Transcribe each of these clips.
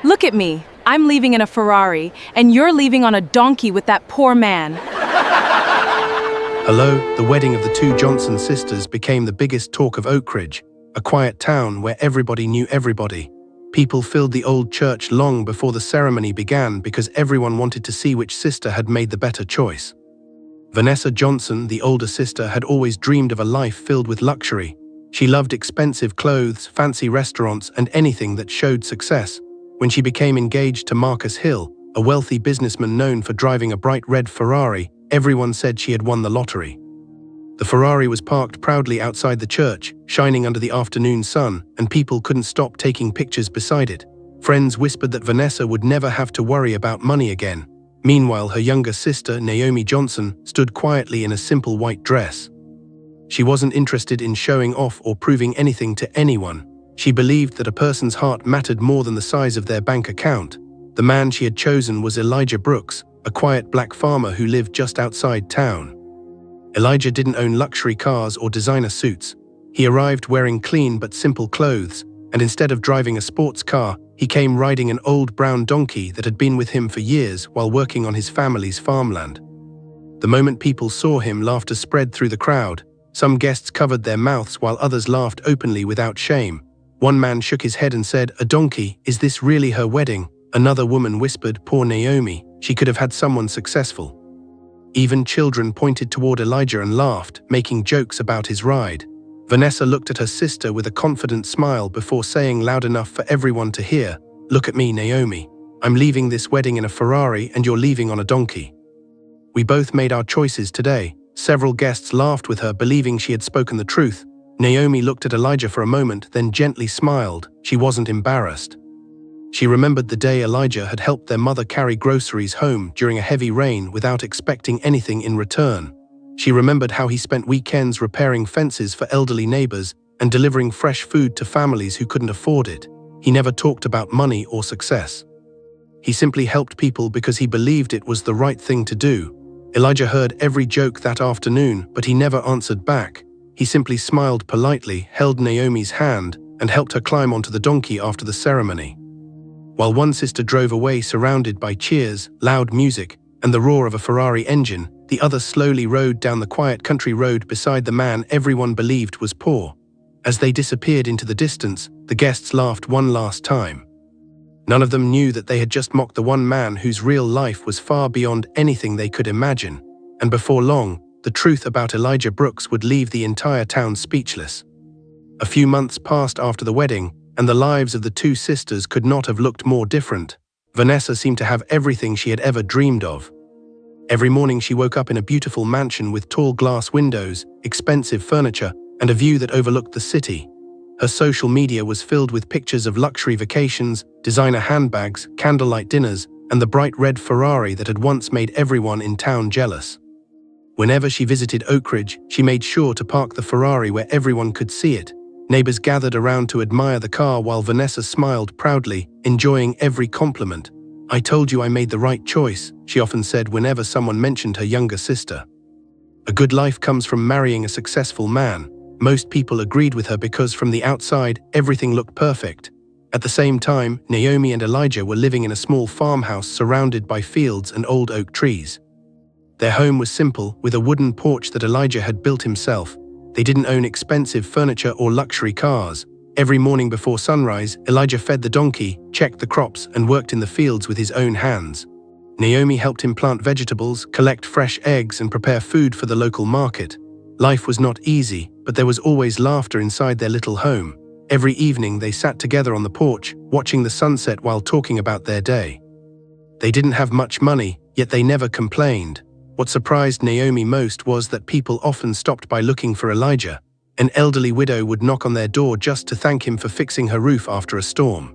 Look at me. I'm leaving in a Ferrari, and you're leaving on a donkey with that poor man. Hello, the wedding of the two Johnson sisters became the biggest talk of Oak Ridge, a quiet town where everybody knew everybody. People filled the old church long before the ceremony began because everyone wanted to see which sister had made the better choice. Vanessa Johnson, the older sister, had always dreamed of a life filled with luxury. She loved expensive clothes, fancy restaurants, and anything that showed success. When she became engaged to Marcus Hill, a wealthy businessman known for driving a bright red Ferrari, everyone said she had won the lottery. The Ferrari was parked proudly outside the church, shining under the afternoon sun, and people couldn't stop taking pictures beside it. Friends whispered that Vanessa would never have to worry about money again. Meanwhile, her younger sister, Naomi Johnson, stood quietly in a simple white dress. She wasn't interested in showing off or proving anything to anyone. She believed that a person's heart mattered more than the size of their bank account. The man she had chosen was Elijah Brooks, a quiet black farmer who lived just outside town. Elijah didn't own luxury cars or designer suits. He arrived wearing clean but simple clothes, and instead of driving a sports car, he came riding an old brown donkey that had been with him for years while working on his family's farmland. The moment people saw him, laughter spread through the crowd. Some guests covered their mouths while others laughed openly without shame. One man shook his head and said, "A donkey, is this really her wedding?" Another woman whispered, "Poor Naomi, she could have had someone successful." Even children pointed toward Elijah and laughed, making jokes about his ride. Vanessa looked at her sister with a confident smile before saying loud enough for everyone to hear, "Look at me, Naomi. I'm leaving this wedding in a Ferrari and you're leaving on a donkey. We both made our choices today." Several guests laughed with her, believing she had spoken the truth. Naomi looked at Elijah for a moment, then gently smiled. She wasn't embarrassed. She remembered the day Elijah had helped their mother carry groceries home during a heavy rain without expecting anything in return. She remembered how he spent weekends repairing fences for elderly neighbors and delivering fresh food to families who couldn't afford it. He never talked about money or success. He simply helped people because he believed it was the right thing to do. Elijah heard every joke that afternoon, but he never answered back. He simply smiled politely, held Naomi's hand, and helped her climb onto the donkey after the ceremony. While one sister drove away surrounded by cheers, loud music, and the roar of a Ferrari engine, the other slowly rode down the quiet country road beside the man everyone believed was poor. As they disappeared into the distance, the guests laughed one last time. None of them knew that they had just mocked the one man whose real life was far beyond anything they could imagine. And before long, the truth about Elijah Brooks would leave the entire town speechless. A few months passed after the wedding, and the lives of the two sisters could not have looked more different. Vanessa seemed to have everything she had ever dreamed of. Every morning she woke up in a beautiful mansion with tall glass windows, expensive furniture, and a view that overlooked the city. Her social media was filled with pictures of luxury vacations, designer handbags, candlelight dinners, and the bright red Ferrari that had once made everyone in town jealous. Whenever she visited Oak Ridge, she made sure to park the Ferrari where everyone could see it. Neighbors gathered around to admire the car while Vanessa smiled proudly, enjoying every compliment. "I told you I made the right choice," she often said whenever someone mentioned her younger sister. A good life comes from marrying a successful man. Most people agreed with her because from the outside, everything looked perfect. At the same time, Naomi and Elijah were living in a small farmhouse surrounded by fields and old oak trees. Their home was simple, with a wooden porch that Elijah had built himself. They didn't own expensive furniture or luxury cars. Every morning before sunrise, Elijah fed the donkey, checked the crops, and worked in the fields with his own hands. Naomi helped him plant vegetables, collect fresh eggs, and prepare food for the local market. Life was not easy, but there was always laughter inside their little home. Every evening they sat together on the porch, watching the sunset while talking about their day. They didn't have much money, yet they never complained. What surprised Naomi most was that people often stopped by looking for Elijah. An elderly widow would knock on their door just to thank him for fixing her roof after a storm.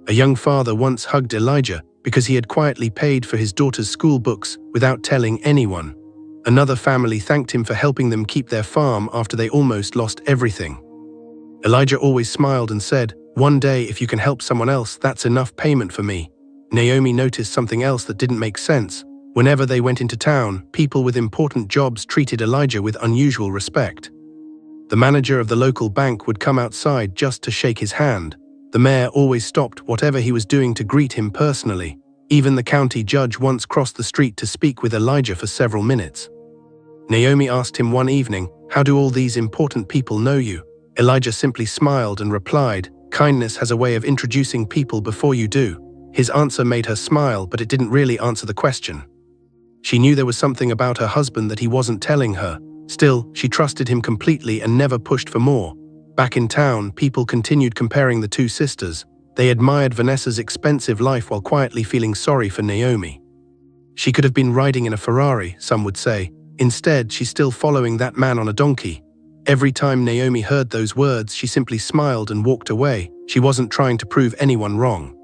A young father once hugged Elijah because he had quietly paid for his daughter's school books without telling anyone. Another family thanked him for helping them keep their farm after they almost lost everything. Elijah always smiled and said, "One day, if you can help someone else, that's enough payment for me." Naomi noticed something else that didn't make sense. Whenever they went into town, people with important jobs treated Elijah with unusual respect. The manager of the local bank would come outside just to shake his hand. The mayor always stopped whatever he was doing to greet him personally. Even the county judge once crossed the street to speak with Elijah for several minutes. Naomi asked him one evening, "How do all these important people know you?" Elijah simply smiled and replied, "Kindness has a way of introducing people before you do." His answer made her smile, but it didn't really answer the question. She knew there was something about her husband that he wasn't telling her. Still, she trusted him completely and never pushed for more. Back in town, people continued comparing the two sisters. They admired Vanessa's expensive life while quietly feeling sorry for Naomi. She could have been riding in a Ferrari, some would say. Instead, she's still following that man on a donkey. Every time Naomi heard those words, she simply smiled and walked away. She wasn't trying to prove anyone wrong.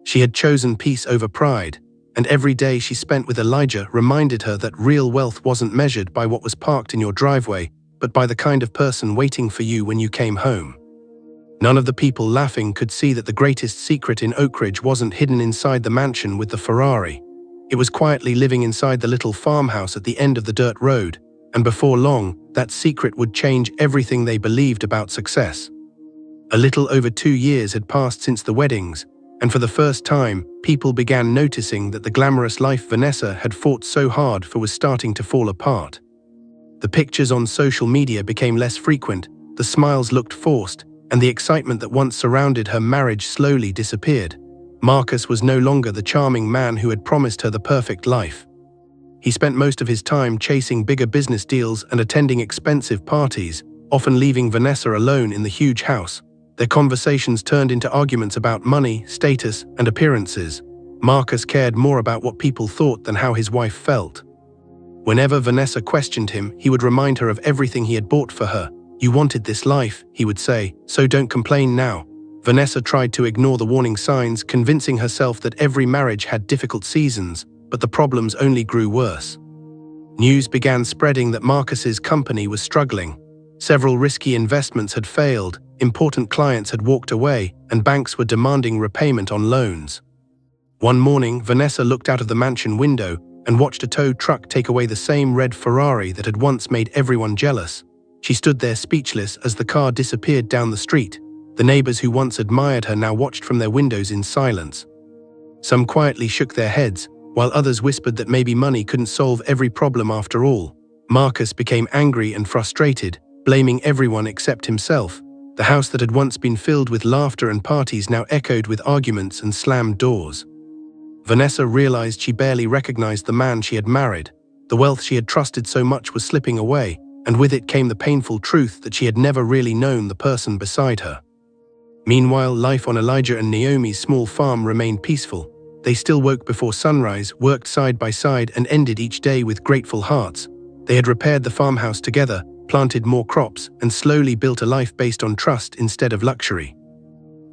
She had chosen peace over pride, and every day she spent with Elijah reminded her that real wealth wasn't measured by what was parked in your driveway, but by the kind of person waiting for you when you came home. None of the people laughing could see that the greatest secret in Oak Ridge wasn't hidden inside the mansion with the Ferrari. It was quietly living inside the little farmhouse at the end of the dirt road, and before long, that secret would change everything they believed about success. A little over 2 years had passed since the weddings, and for the first time, people began noticing that the glamorous life Vanessa had fought so hard for was starting to fall apart. The pictures on social media became less frequent, the smiles looked forced, and the excitement that once surrounded her marriage slowly disappeared. Marcus was no longer the charming man who had promised her the perfect life. He spent most of his time chasing bigger business deals and attending expensive parties, often leaving Vanessa alone in the huge house. Their conversations turned into arguments about money, status, and appearances. Marcus cared more about what people thought than how his wife felt. Whenever Vanessa questioned him, he would remind her of everything he had bought for her. "You wanted this life," he would say, "so don't complain now." Vanessa tried to ignore the warning signs, convincing herself that every marriage had difficult seasons, but the problems only grew worse. News began spreading that Marcus's company was struggling. Several risky investments had failed, important clients had walked away, and banks were demanding repayment on loans. One morning, Vanessa looked out of the mansion window and watched a tow truck take away the same red Ferrari that had once made everyone jealous. She stood there speechless as the car disappeared down the street. The neighbors who once admired her now watched from their windows in silence. Some quietly shook their heads, while others whispered that maybe money couldn't solve every problem after all. Marcus became angry and frustrated, blaming everyone except himself. The house that had once been filled with laughter and parties now echoed with arguments and slammed doors. Vanessa realized she barely recognized the man she had married. The wealth she had trusted so much was slipping away, and with it came the painful truth that she had never really known the person beside her. Meanwhile, life on Elijah and Naomi's small farm remained peaceful. They still woke before sunrise, worked side by side, and ended each day with grateful hearts. They had repaired the farmhouse together, planted more crops, and slowly built a life based on trust instead of luxury.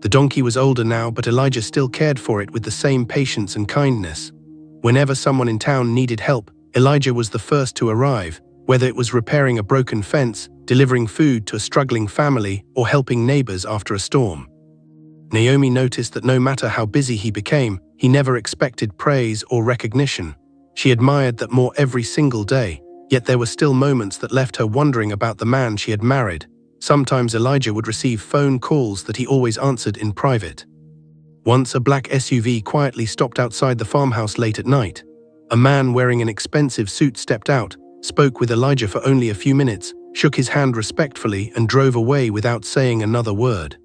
The donkey was older now, but Elijah still cared for it with the same patience and kindness. Whenever someone in town needed help, Elijah was the first to arrive, whether it was repairing a broken fence, delivering food to a struggling family, or helping neighbors after a storm. Naomi noticed that no matter how busy he became, he never expected praise or recognition. She admired that more every single day, yet there were still moments that left her wondering about the man she had married. Sometimes Elijah would receive phone calls that he always answered in private. Once a black SUV quietly stopped outside the farmhouse late at night. A man wearing an expensive suit stepped out, spoke with Elijah for only a few minutes, shook his hand respectfully, and drove away without saying another word.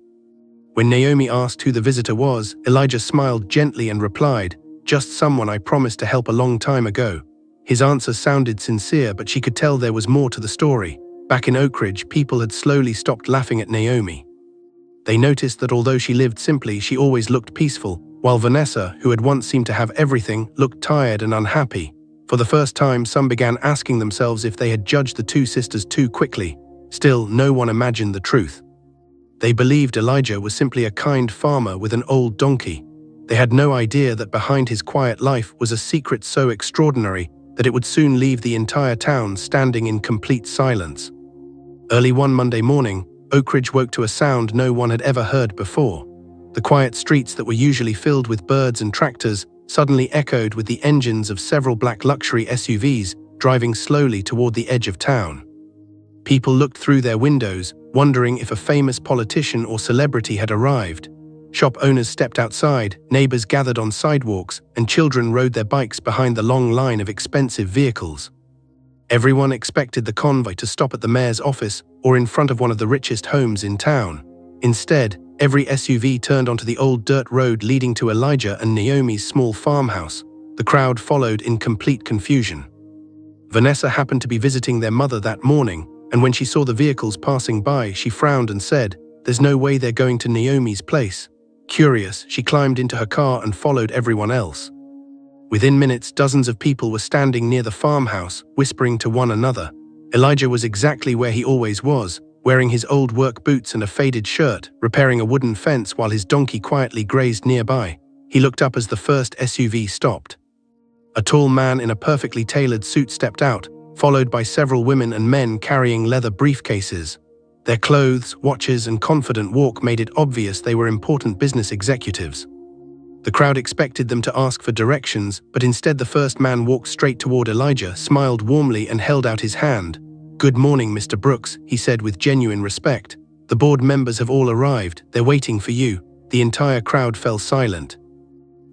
When Naomi asked who the visitor was, Elijah smiled gently and replied, "Just someone I promised to help a long time ago." His answer sounded sincere, but she could tell there was more to the story. Back in Oak Ridge, people had slowly stopped laughing at Naomi. They noticed that although she lived simply, she always looked peaceful, while Vanessa, who had once seemed to have everything, looked tired and unhappy. For the first time, some began asking themselves if they had judged the two sisters too quickly. Still, no one imagined the truth. They believed Elijah was simply a kind farmer with an old donkey. They had no idea that behind his quiet life was a secret so extraordinary that it would soon leave the entire town standing in complete silence. Early one Monday morning, Oak Ridge woke to a sound no one had ever heard before. The quiet streets that were usually filled with birds and tractors suddenly echoed with the engines of several black luxury SUVs driving slowly toward the edge of town. People looked through their windows, wondering if a famous politician or celebrity had arrived. Shop owners stepped outside, neighbors gathered on sidewalks, and children rode their bikes behind the long line of expensive vehicles. Everyone expected the convoy to stop at the mayor's office or in front of one of the richest homes in town. Instead, every SUV turned onto the old dirt road leading to Elijah and Naomi's small farmhouse. The crowd followed in complete confusion. Vanessa happened to be visiting their mother that morning, and when she saw the vehicles passing by, she frowned and said, "There's no way they're going to Naomi's place." Curious, she climbed into her car and followed everyone else. Within minutes, dozens of people were standing near the farmhouse, whispering to one another. Elijah was exactly where he always was, wearing his old work boots and a faded shirt, repairing a wooden fence while his donkey quietly grazed nearby. He looked up as the first SUV stopped. A tall man in a perfectly tailored suit stepped out, followed by several women and men carrying leather briefcases. Their clothes, watches, and confident walk made it obvious they were important business executives. The crowd expected them to ask for directions, but instead the first man walked straight toward Elijah, smiled warmly, and held out his hand. "Good morning, Mr. Brooks," he said with genuine respect. "The board members have all arrived. They're waiting for you." The entire crowd fell silent.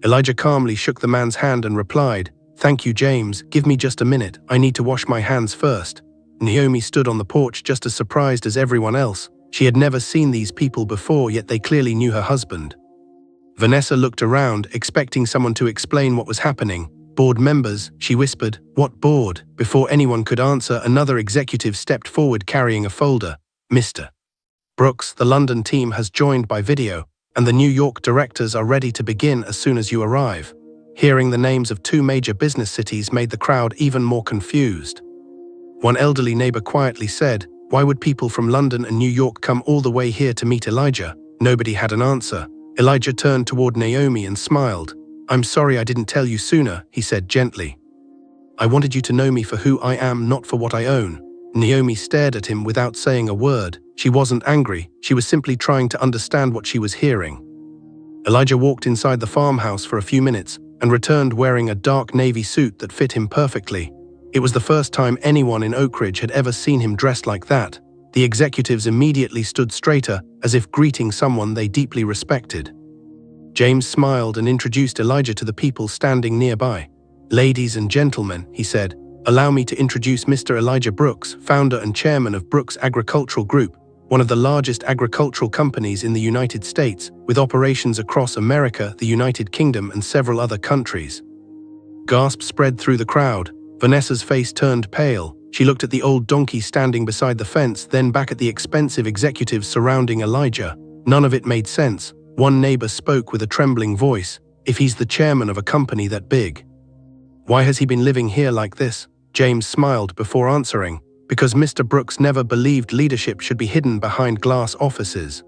Elijah calmly shook the man's hand and replied, "Thank you, James. Give me just a minute. I need to wash my hands first." Naomi stood on the porch just as surprised as everyone else. She had never seen these people before, yet they clearly knew her husband. Vanessa looked around, expecting someone to explain what was happening. "Board members," she whispered. "What board?" Before anyone could answer, another executive stepped forward carrying a folder. "Mr. Brooks, the London team has joined by video, and the New York directors are ready to begin as soon as you arrive." Hearing the names of two major business cities made the crowd even more confused. One elderly neighbor quietly said, "Why would people from London and New York come all the way here to meet Elijah?" Nobody had an answer. Elijah turned toward Naomi and smiled. "I'm sorry I didn't tell you sooner," he said gently. "I wanted you to know me for who I am, not for what I own." Naomi stared at him without saying a word. She wasn't angry, she was simply trying to understand what she was hearing. Elijah walked inside the farmhouse for a few minutes and returned wearing a dark navy suit that fit him perfectly. It was the first time anyone in Oak Ridge had ever seen him dressed like that. The executives immediately stood straighter, as if greeting someone they deeply respected. James smiled and introduced Elijah to the people standing nearby. "Ladies and gentlemen," he said, "allow me to introduce Mr. Elijah Brooks, founder and chairman of Brooks Agricultural Group, one of the largest agricultural companies in the United States, with operations across America, the United Kingdom, and several other countries." Gasps spread through the crowd. Vanessa's face turned pale. She looked at the old donkey standing beside the fence, then back at the expensive executives surrounding Elijah. None of it made sense. One neighbor spoke with a trembling voice. "If he's the chairman of a company that big, why has he been living here like this?" James smiled before answering, "Because Mr. Brooks never believed leadership should be hidden behind glass offices.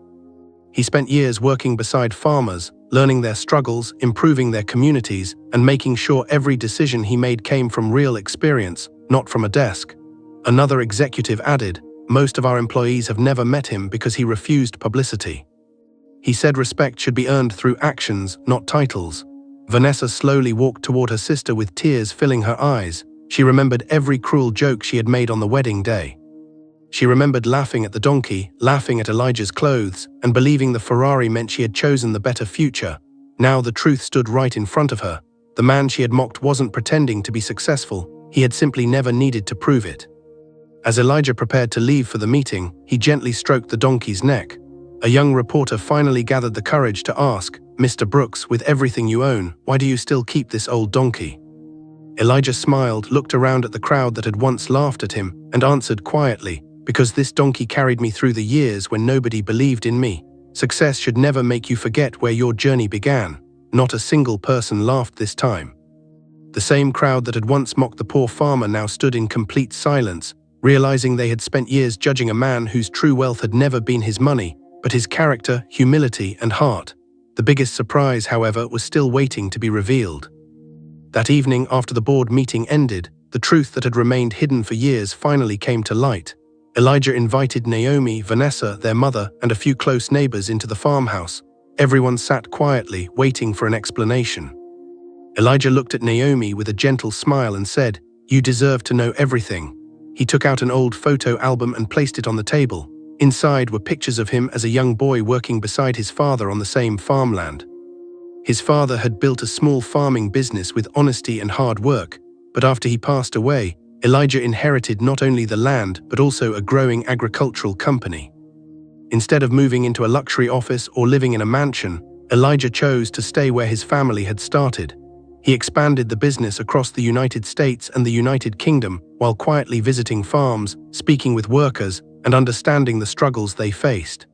He spent years working beside farmers, learning their struggles, improving their communities, and making sure every decision he made came from real experience, not from a desk." Another executive added, "Most of our employees have never met him because he refused publicity. He said respect should be earned through actions, not titles." Vanessa slowly walked toward her sister with tears filling her eyes. She remembered every cruel joke she had made on the wedding day. She remembered laughing at the donkey, laughing at Elijah's clothes, and believing the Ferrari meant she had chosen the better future. Now the truth stood right in front of her. The man she had mocked wasn't pretending to be successful, he had simply never needed to prove it. As Elijah prepared to leave for the meeting, he gently stroked the donkey's neck. A young reporter finally gathered the courage to ask, "Mr. Brooks, with everything you own, why do you still keep this old donkey?" Elijah smiled, looked around at the crowd that had once laughed at him, and answered quietly, "Because this donkey carried me through the years when nobody believed in me. Success should never make you forget where your journey began." Not a single person laughed this time. The same crowd that had once mocked the poor farmer now stood in complete silence, realizing they had spent years judging a man whose true wealth had never been his money, but his character, humility, and heart. The biggest surprise, however, was still waiting to be revealed. That evening, after the board meeting ended, the truth that had remained hidden for years finally came to light. Elijah invited Naomi, Vanessa, their mother, and a few close neighbors into the farmhouse. Everyone sat quietly, waiting for an explanation. Elijah looked at Naomi with a gentle smile and said, "You deserve to know everything." He took out an old photo album and placed it on the table. Inside were pictures of him as a young boy working beside his father on the same farmland. His father had built a small farming business with honesty and hard work, but after he passed away, Elijah inherited not only the land but also a growing agricultural company. Instead of moving into a luxury office or living in a mansion, Elijah chose to stay where his family had started. He expanded the business across the United States and the United Kingdom while quietly visiting farms, speaking with workers, and understanding the struggles they faced.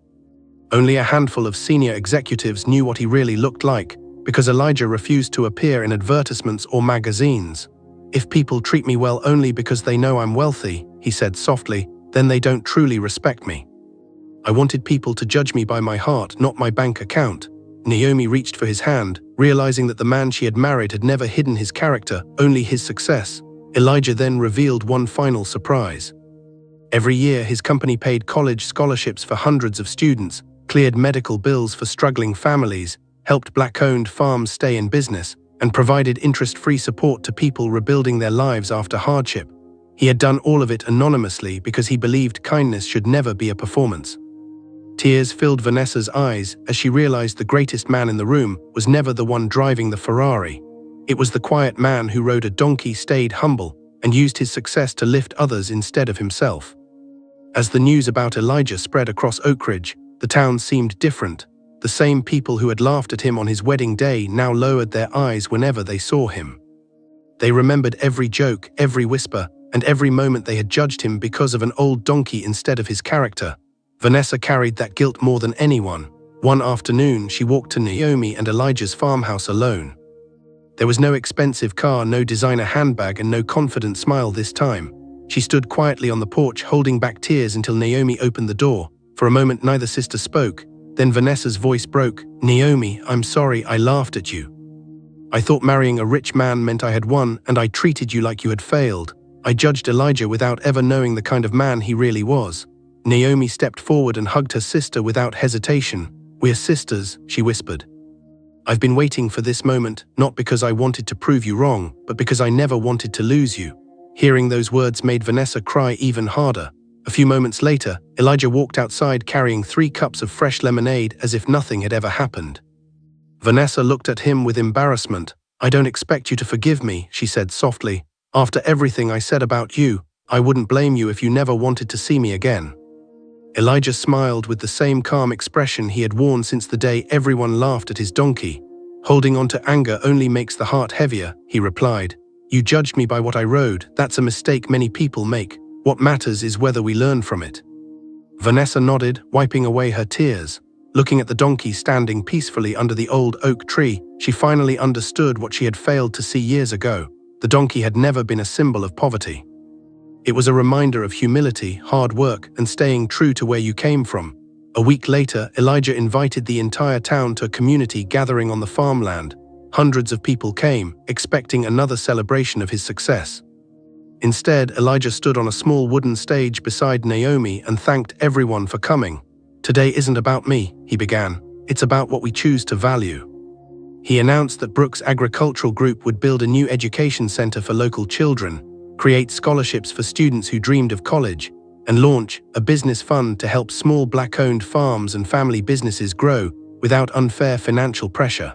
Only a handful of senior executives knew what he really looked like, because Elijah refused to appear in advertisements or magazines. "If people treat me well only because they know I'm wealthy," he said softly, "then they don't truly respect me. I wanted people to judge me by my heart, not my bank account." Naomi reached for his hand, realizing that the man she had married had never hidden his character, only his success. Elijah then revealed one final surprise. Every year, his company paid college scholarships for hundreds of students, cleared medical bills for struggling families, helped Black-owned farms stay in business, and provided interest-free support to people rebuilding their lives after hardship. He had done all of it anonymously because he believed kindness should never be a performance. Tears filled Vanessa's eyes as she realized the greatest man in the room was never the one driving the Ferrari. It was the quiet man who rode a donkey, stayed humble, and used his success to lift others instead of himself. As the news about Elijah spread across Oak Ridge, the town seemed different. The same people who had laughed at him on his wedding day now lowered their eyes whenever they saw him. They remembered every joke, every whisper, and every moment they had judged him because of an old donkey instead of his character. Vanessa carried that guilt more than anyone. One afternoon, she walked to Naomi and Elijah's farmhouse alone. There was no expensive car, no designer handbag, and no confident smile this time. She stood quietly on the porch, holding back tears until Naomi opened the door. For a moment, neither sister spoke. Then Vanessa's voice broke. "Naomi, I'm sorry I laughed at you. I thought marrying a rich man meant I had won, and I treated you like you had failed. I judged Elijah without ever knowing the kind of man he really was." Naomi stepped forward and hugged her sister without hesitation. "We're sisters," she whispered. "I've been waiting for this moment, not because I wanted to prove you wrong, but because I never wanted to lose you." Hearing those words made Vanessa cry even harder. A few moments later, Elijah walked outside carrying 3 cups of fresh lemonade as if nothing had ever happened. Vanessa looked at him with embarrassment. "I don't expect you to forgive me," she said softly. "After everything I said about you, I wouldn't blame you if you never wanted to see me again." Elijah smiled with the same calm expression he had worn since the day everyone laughed at his donkey. "Holding on to anger only makes the heart heavier," he replied. "You judged me by what I rode. That's a mistake many people make. What matters is whether we learn from it." Vanessa nodded, wiping away her tears. Looking at the donkey standing peacefully under the old oak tree, she finally understood what she had failed to see years ago. The donkey had never been a symbol of poverty. It was a reminder of humility, hard work, and staying true to where you came from. A week later, Elijah invited the entire town to a community gathering on the farmland. Hundreds of people came, expecting another celebration of his success. Instead, Elijah stood on a small wooden stage beside Naomi and thanked everyone for coming. "Today isn't about me," he began. "It's about what we choose to value." He announced that Brooks Agricultural Group would build a new education center for local children, create scholarships for students who dreamed of college, and launch a business fund to help small Black-owned farms and family businesses grow without unfair financial pressure.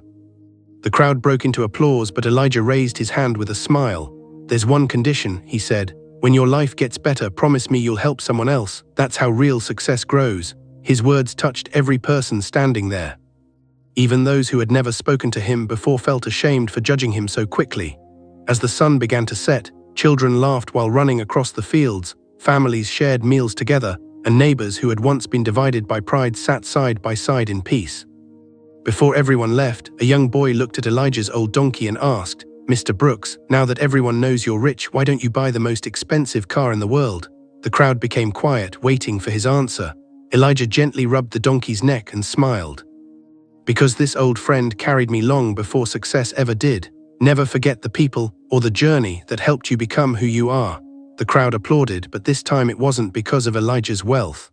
The crowd broke into applause, but Elijah raised his hand with a smile. "There's one condition," he said. "When your life gets better, promise me you'll help someone else. That's how real success grows." His words touched every person standing there. Even those who had never spoken to him before felt ashamed for judging him so quickly. As the sun began to set, children laughed while running across the fields, families shared meals together, and neighbors who had once been divided by pride sat side by side in peace. Before everyone left, a young boy looked at Elijah's old donkey and asked, "Mr. Brooks, now that everyone knows you're rich, why don't you buy the most expensive car in the world?" The crowd became quiet, waiting for his answer. Elijah gently rubbed the donkey's neck and smiled. "Because this old friend carried me long before success ever did. Never forget the people or the journey that helped you become who you are." The crowd applauded, but this time it wasn't because of Elijah's wealth.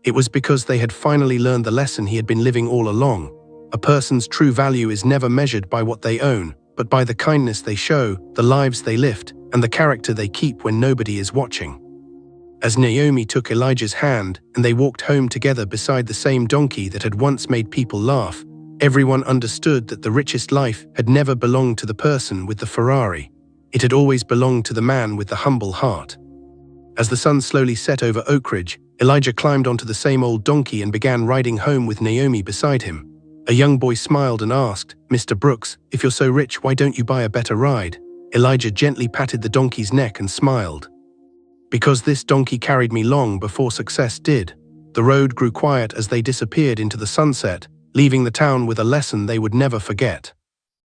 It was because they had finally learned the lesson he had been living all along. A person's true value is never measured by what they own, but by the kindness they show, the lives they lift, and the character they keep when nobody is watching. As Naomi took Elijah's hand and they walked home together beside the same donkey that had once made people laugh, everyone understood that the richest life had never belonged to the person with the Ferrari. It had always belonged to the man with the humble heart. As the sun slowly set over Oakridge, Elijah climbed onto the same old donkey and began riding home with Naomi beside him. A young boy smiled and asked, "Mr. Brooks, if you're so rich, why don't you buy a better ride?" Elijah gently patted the donkey's neck and smiled. "Because this donkey carried me long before success did." The road grew quiet as they disappeared into the sunset, leaving the town with a lesson they would never forget.